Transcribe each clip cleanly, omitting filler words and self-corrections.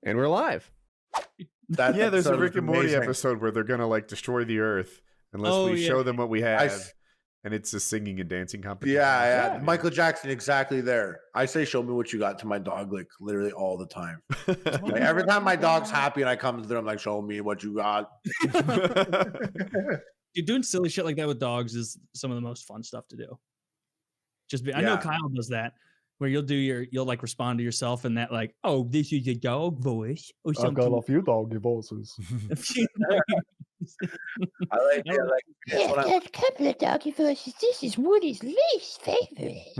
And we're live. Yeah, there's a Rick and Morty episode where they're gonna like destroy the Earth unless we show them what we have, and it's a singing and dancing competition. Yeah. Michael Jackson, exactly there. I say, "Show me what you got" to my dog, like literally all the time. Like, every time my dog's happy and I come to them, I'm like, "Show me what you got." Dude, doing silly shit like that with dogs is some of the most fun stuff to do. I know Kyle does that, where you'll like respond to yourself in that like, "Oh, this is a dog voice," or something. I've got a few doggy voices. I like a couple of doggy voices. This is Woody's least favorite.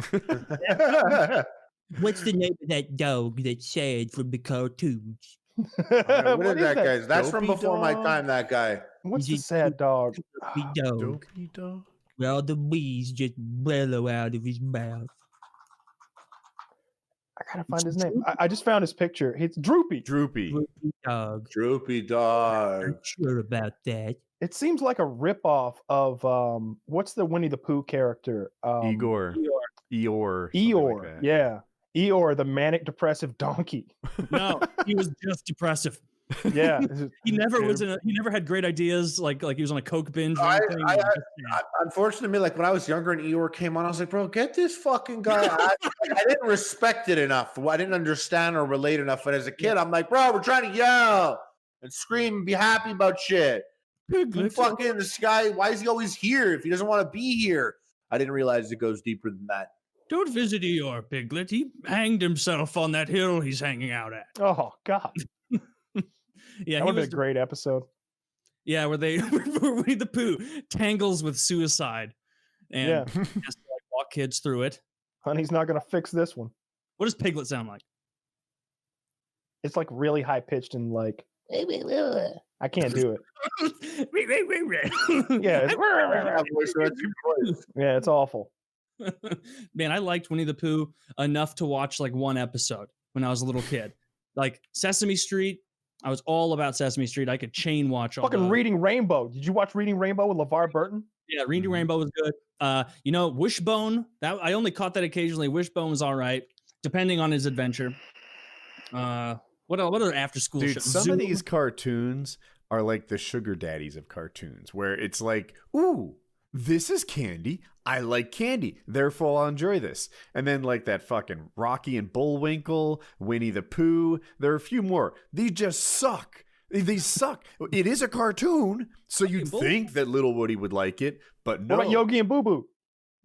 What's the name of that dog that's sad from the cartoons? What is that, guys? That's from before my time. That guy. What's the sad dog? Dog. Well, the bees just bellow out of his mouth. I gotta find his name. I just found his picture. It's Droopy. Droopy dog. I'm sure about that. It seems like a ripoff of what's the Winnie the Pooh character? Eeyore. Like yeah. Eeyore, the manic depressive donkey. No, he was just depressive. Yeah, he never had great ideas. Like he was on a coke binge. Unfortunately, like when I was younger and Eeyore came on, I was like, "Bro, get this fucking guy." I didn't respect it enough. I didn't understand or relate enough. But as a kid, I'm like, "Bro, we're trying to yell and scream and be happy about shit." Fucking in the sky. Why is he always here if he doesn't want to be here? I didn't realize it goes deeper than that. Don't visit Eeyore, Piglet. He hanged himself on that hill he's hanging out at. Oh God. Yeah, that would be a great episode. Yeah, where Winnie the Pooh tangles with suicide and has to like walk kids through it. Honey's not gonna fix this one. What does Piglet sound like? It's like really high pitched and like I can't do it. Yeah, it's awful. Man, I liked Winnie the Pooh enough to watch like one episode when I was a little kid. Like Sesame Street. I was all about Sesame Street. I could chain watch all fucking Reading Rainbow. Did you watch Reading Rainbow with LeVar Burton? Yeah, Reading Rainbow was good. Wishbone. That I only caught that occasionally. Wishbone was all right, depending on his adventure. What other after school shows? Dude, some of these cartoons are like the sugar daddies of cartoons, where it's like, ooh, this is candy. I like candy, therefore I'll enjoy this. And then like that fucking Rocky and Bullwinkle, Winnie the Pooh. There are a few more. These just suck. These suck. It is a cartoon, so you'd think that little Woody would like it, but no. What about Yogi and Boo Boo?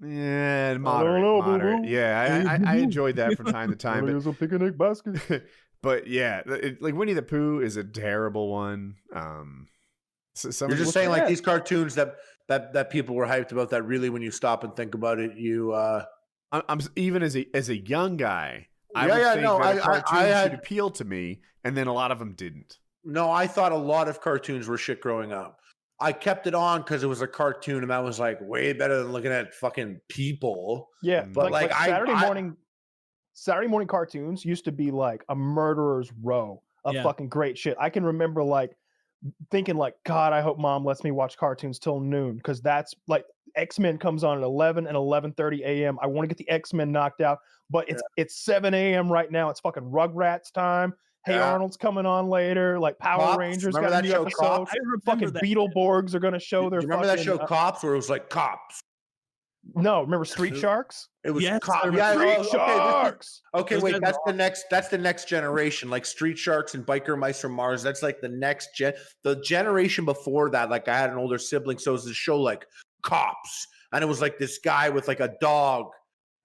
Yeah, moderate. Yeah, I enjoyed that from time to time. There's a picnic basket. But yeah, like Winnie the Pooh is a terrible one. You're just saying like these cartoons that people were hyped about that really when you stop and think about it, you I'm even as a young guy, I would think that a cartoon should appeal to me, and then a lot of them didn't. No, I thought a lot of cartoons were shit growing up. I kept it on because it was a cartoon, and that was like way better than looking at fucking people. Yeah, but like Saturday morning cartoons used to be like a murderer's row of fucking great shit. I can remember like thinking like, God, I hope mom lets me watch cartoons till noon, because that's like X-Men comes on at 11 and 11:30 a.m. I want to get the X-Men knocked out, but it's 7 a.m. right now. It's fucking Rugrats time. Hey Arnold's coming on later. Like Power Rangers got a new episode. Fucking Beetleborgs are going to show their. Remember that show Cops, where it was like cops? No, remember Street Sharks? It was Cops. Street Sharks. Okay, wait, that's the next generation. Like Street Sharks and Biker Mice from Mars. That's like the next gen. The generation before that, like I had an older sibling, so it was this show like Cops, and it was like this guy with like a dog,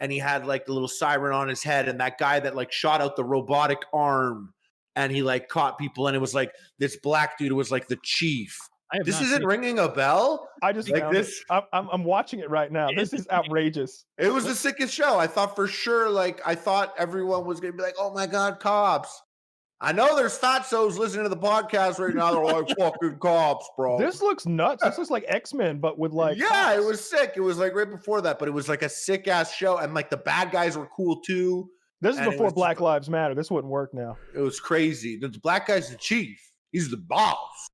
and he had like the little siren on his head, and that guy that like shot out the robotic arm, and he like caught people, and it was like this black dude who was like the chief. This isn't ringing a bell. I just like this. I'm watching it right now. This is outrageous. It was the sickest show. I thought for sure, like I thought everyone was gonna be like, "Oh my god, Cops!" I know there's fatsos listening to the podcast right now. They're like, "Fucking Cops, bro." This looks nuts. This looks like X-Men, but with like Cops. It was sick. It was like right before that, but it was like a sick ass show, and like the bad guys were cool too. This is before Black Lives Matter. This wouldn't work now. It was crazy. The black guy's the chief. He's the boss.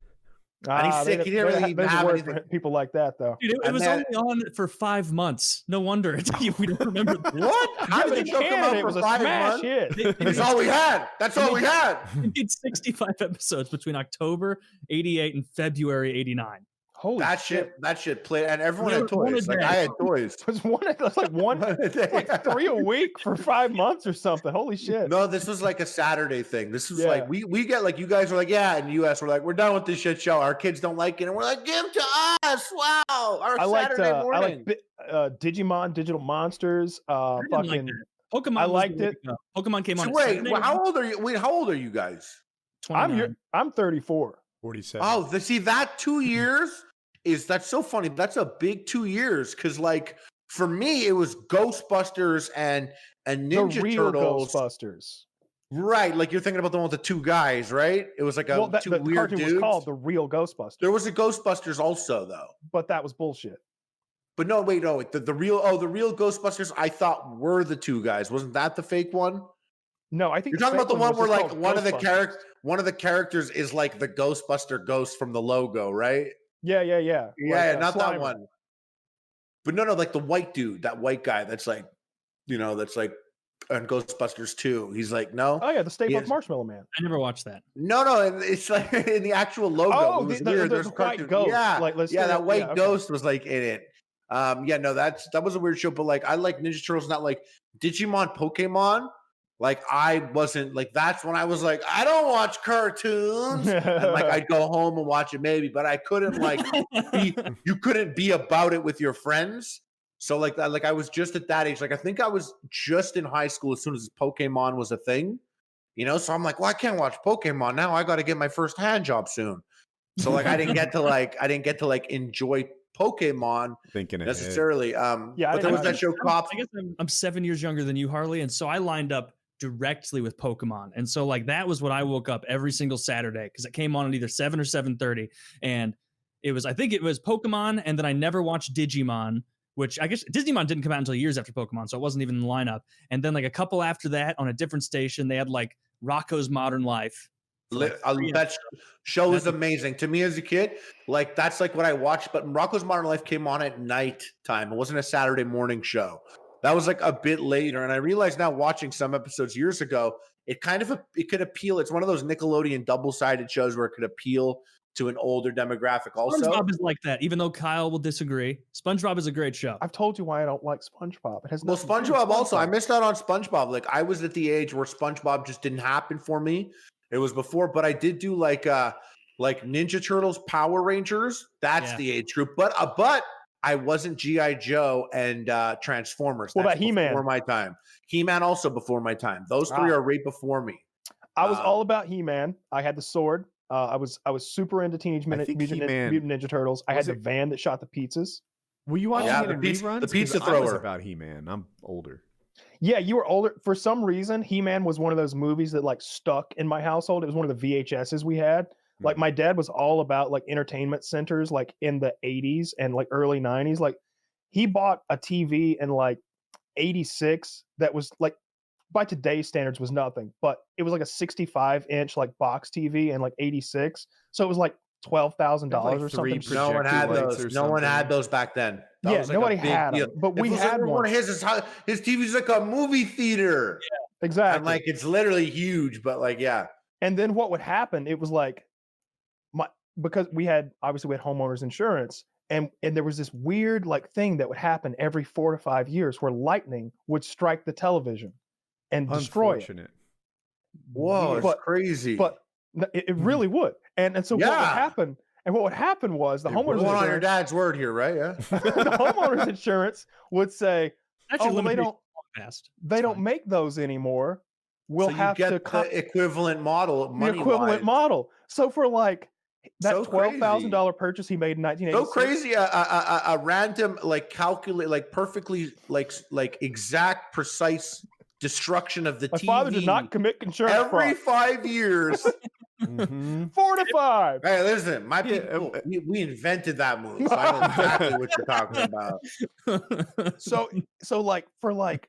And he's sick. He didn't really even there's a have word anything. for people like that, though. Dude, it And was then- only on for 5 months. No wonder we don't remember. What? How Yeah, did but the in show come Canada, out it for was a 5 smash months? hit. That's all we had. That's all we had. It did 65 episodes between October 88 and February 89. Holy That shit! shit played, and everyone There had was one a toys. Like day. I had toys. It was like one, like 3 a week for 5 months or something. Holy shit! No, this was like a Saturday thing. This was Yeah. like we get like you guys were like, yeah, in the US, we're like, we're done with this shit show. Our kids don't like it, and we're like, give to us. Wow, our I liked Saturday morning. Digimon, Digital Monsters. I didn't like Fucking. that. Pokemon. I was the liked way it. to go. Pokemon came on. So at wait, Saturday, well, how old are you? Wait, how old are you guys? 29. I'm 34. 47. Oh, see that 2 years that's so funny. That's a big 2 years because like for me it was Ghostbusters and Ninja The real Turtles. Ghostbusters. Right, like you're thinking about the one with the 2 guys, right? It was like a Well, two the weird cartoon dudes. was called The Real Ghostbusters, There was a Ghostbusters also though. but that was bullshit. But no, wait. The real Ghostbusters I thought were the 2 guys. Wasn't that the fake one? No, I think You're the talking about fake the one was where just like called one Ghostbusters. of the characters is like the Ghostbuster ghost from the logo, right? Yeah. Yeah, Like, not that Slimer. one. But no, like the white dude, that white guy that's like, that's like on Ghostbusters 2. He's like, no. Oh yeah, the Stay He Puft is- Marshmallow Man. I never watched that. No, and it's like in the actual logo. Oh, it was the weird. There's white a cartoon. ghost, Yeah, like, let's yeah, say- that white okay. ghost was like in it. That was a weird show, but like I like Ninja Turtles, not like Digimon, Pokemon. Like I wasn't like that's when I was like, I don't watch cartoons. And like I'd go home and watch it maybe, but I couldn't like you couldn't be about it with your friends. So like I was just at that age. Like I think I was just in high school as soon as Pokemon was a thing. So I'm like, well, I can't watch Pokemon now. I got to get my first hand job soon. So like I didn't get to enjoy Pokemon Thinking ahead. necessarily. Yeah, I but didn't there was have that to- show Cops. I guess I'm 7 years younger than you, Harley, and so I lined up directly with Pokemon, and so like that was what I woke up every single Saturday because it came on at either 7 or 7:30, and I think it was Pokemon, and then I never watched Digimon, which I guess Digimon didn't come out until years after Pokemon, so it wasn't even in the lineup. And then like a couple after that on a different station, they had like Rocco's Modern Life. That show is amazing to me as a kid. Like that's like what I watched, but Rocco's Modern Life came on at night time. It wasn't a Saturday morning show. That was like a bit later, and I realized now watching some episodes years ago, it could appeal. It's one of those Nickelodeon double-sided shows where it could appeal to an older demographic. Also, SpongeBob is like that, even though Kyle will disagree. SpongeBob is a great show. I've told you why I don't like SpongeBob. It has well, nothing to do with SpongeBob also. I SpongeBob. missed out on SpongeBob. Like I was at the age where SpongeBob just didn't happen for me. It was before, but I did do like Ninja Turtles, Power Rangers. That's Yeah. the age group. But I wasn't G.I. Joe and Transformers. What That's about He-Man? Before my time. He-Man also before my time. Those 3 are right before me. I was all about He-Man. I had the sword. I was super into Teenage I think Mutant He-Man- Ninja Turtles. I had was the it- van that shot the pizzas. Were you watching Yeah, it the in pizza- reruns? the 'Cause pizza I was thrower. about He-Man. I'm older. Yeah, you were older. For some reason, He-Man was one of those movies that like stuck in my household. It was one of the VHSs we had. Like my dad was all about like entertainment centers like in the 80s and like early 90s. Like he bought a TV in like 86 that was like by today's standards was nothing, but it was like a 65-inch like box TV in like 86. So it was like $12,000 or something. No one had projector lights those. or No one had something. those back then. That Yeah, was like a nobody big had deal. them, but If we it was had ever one. of his TV's like a movie theater. Exactly. And like it's literally huge, but like yeah. And then what would happen? It was like because we had homeowners insurance, and there was this weird like thing that would happen every 4 to 5 years where lightning would strike the television and destroy it. Unfortunate. Whoa, it's But- crazy. But it really would. And so what would Yeah. happen? And what would happen was the It we're homeowners going on your insurance, dad's word here, right? Yeah. the homeowners insurance would say, Actually, "Oh, well, fast. they don't make those anymore. We'll so you have get to the equivalent model, the money equivalent model." So for like that So $12,000 purchase he made in 1986, So crazy, a random like calculate like perfectly like exact precise destruction of the My TV. father did not commit insurance every fraud. 5 years. Mhm. 4 to 5. Hey, listen, my Yeah, people, we invented that move. So I know exactly what you're talking about. So like for like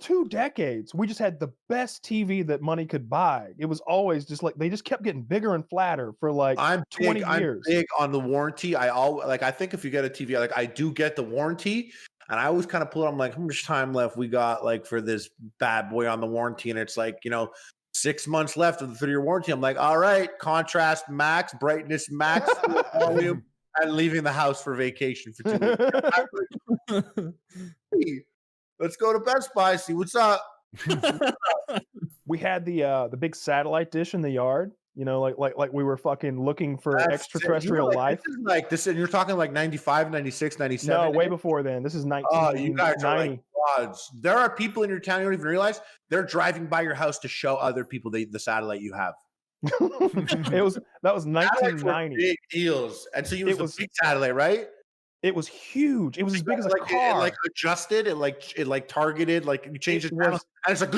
2 decades, we just had the best TV that money could buy. It was always just like they just kept getting bigger and flatter for like 20 years. I'm big on the warranty. I think if you get a TV, like I do get the warranty, and I always kind of pull it. I'm like, how much time left we got like for this bad boy on the warranty? And it's like, 6 months left of the 3-year warranty. I'm like, all right, contrast max, brightness max, volume, and leaving the house for vacation for 2 weeks. Hey, let's go to Best Buy, see what's up. We had the big satellite dish in the yard, like we were fucking looking for extraterrestrial life. This is like this, and you're talking like 95, 96, 97. No, way before then. This is You guys are 1990. like gods. There are people in your town you don't even realize they're driving by your house to show other people the satellite you have. That was Satellites were 1990. big deals, and so you was the big satellite, right? It was huge. It was as big as a Like car. it like adjusted, it targeted, like you changed the channel, and it's like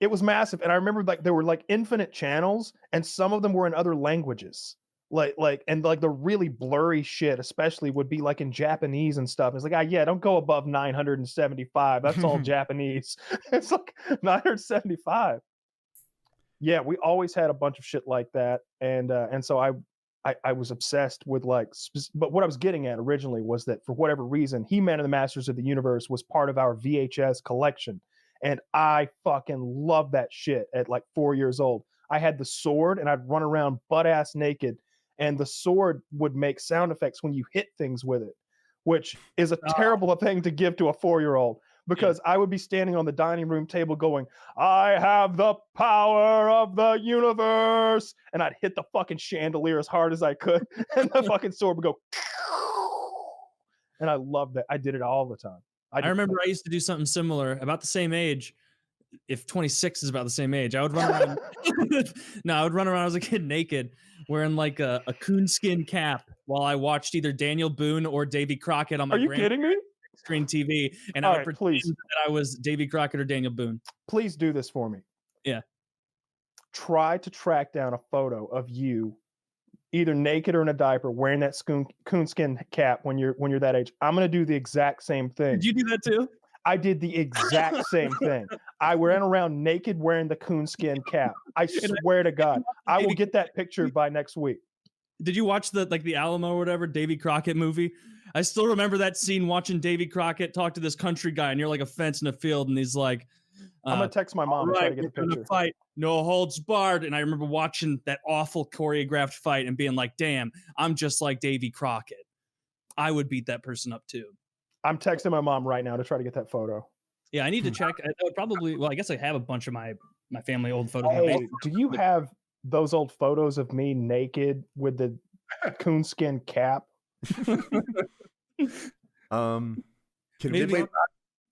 it was massive. And I remember like there were like infinite channels, and some of them were in other languages. And the really blurry shit, especially, would be like in Japanese and stuff. It's like, don't go above 975. That's all Japanese. It's like 975. Yeah, we always had a bunch of shit like that, and so I was obsessed with but what I was getting at originally was that for whatever reason, He-Man and the Masters of the Universe was part of our VHS collection, and I fucking loved that shit at like 4 years old. I had the sword, and I'd run around butt ass naked, and the sword would make sound effects when you hit things with it, which is a terrible thing to give to a 4-year-old. Because I would be standing on the dining room table going, I have the power of the universe. And I'd hit the fucking chandelier as hard as I could. And the fucking sword would go. And I loved that. I did it all the time. I remember I used to do something similar about the same age. If 26 is about the same age, I would run around. I would run around as a kid naked, wearing like a coonskin cap while I watched either Daniel Boone or Davy Crockett on my Are you kidding me? screen TV, and All I would right, pretend please. that I was Davy Crockett or Daniel Boone. Please do this for me. Yeah. Try to track down a photo of you, either naked or in a diaper, wearing that coonskin cap when you're that age. I'm gonna do the exact same thing. Did you do that too? I did the exact same thing. I ran around naked wearing the coonskin cap. I swear to God, I will get that picture by next week. Did you watch the Alamo or whatever Davy Crockett movie? I still remember that scene watching Davy Crockett talk to this country guy near like a fence in a field, and he's like, I'm gonna text my mom and try to get the we're gonna picture. fight, no holds barred. And I remember watching that awful choreographed fight and being like, damn, I'm just like Davy Crockett. I would beat that person up too. I'm texting my mom right now to try to get that photo. Yeah, I need to check. I would probably, well, I guess I have a bunch of my family old photos. Hey, do you have those old photos of me naked with the coonskin cap? Can Maybe- wait,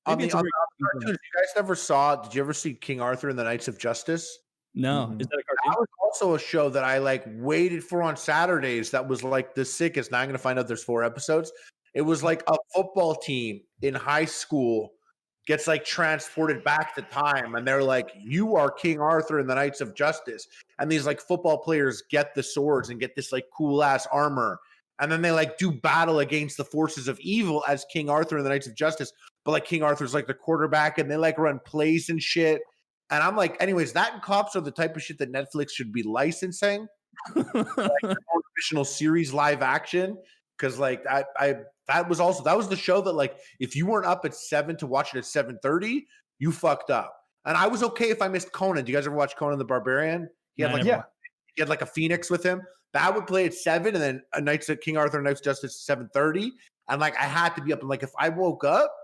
on maybe the it's a on very- cartoons, you guys did you ever see King Arthur and the Knights of Justice? No, is that a That cartoon? was also a show that I like waited for on Saturdays. That was like the sickest. Now I'm gonna find out there's 4 episodes. It was like a football team in high school gets like transported back to time, and they're like, "You are King Arthur and the Knights of Justice." And these like football players get the swords and get this like cool ass armor, and then they like do battle against the forces of evil as King Arthur and the Knights of Justice. But like King Arthur's like the quarterback, and they like run plays and shit. And I'm like, anyways, that and Cops are the type of shit that Netflix should be licensing, like more traditional series live action. Because like that was the show that like if you weren't up at 7 to watch it at 7:30, you fucked up. And I was okay if I missed Conan. Do you guys ever watch Conan the Barbarian? He had No, I like never. he had like a phoenix with him. That would play at 7, and then a Knights of King Arthur and Knights of Justice 7:30. And like I had to be up, and like if I woke up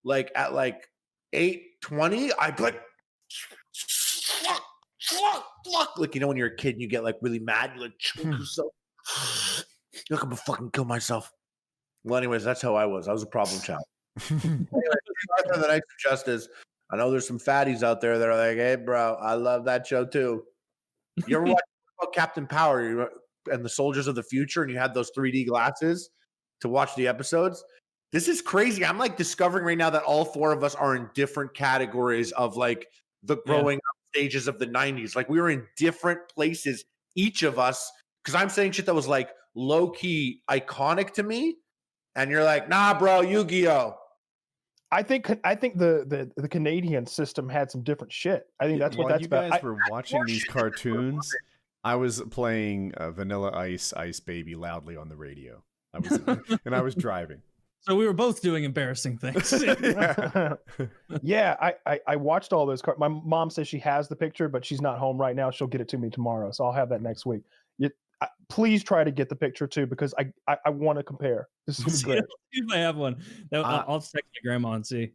like at like 8:20, I'd be like when you're a kid and you get like really mad, you like choke yourself. Look, I'm gonna fucking kill myself. Well, anyways, that's how I was. I was a problem child. Anyway, Arthur and the Knights of Justice. I know there's some fatties out there that are like, "Hey, bro, I love that show too." You ever watch Captain Power and the Soldiers of the Future, and you had those 3D glasses to watch the episodes? This is crazy. I'm like discovering right now that all 4 of us are in different categories of like the growing up stages of the 90s. Like we were in different places, each of us, because I'm saying shit that was like low key iconic to me, and you're like, nah, bro, Yu-Gi-Oh. I think the Canadian system had some different shit. I think that's what While that's you about. guys were watching these cartoons, I was playing Vanilla Ice Baby loudly on the radio. I was driving. So we were both doing embarrassing things. Yeah, I watched all those. My mom says she has the picture, but she's not home right now. She'll get it to me tomorrow, so I'll have that next week. Please try to get the picture too, because I want to compare. This is great. See if I have one. I'll text my grandma and see.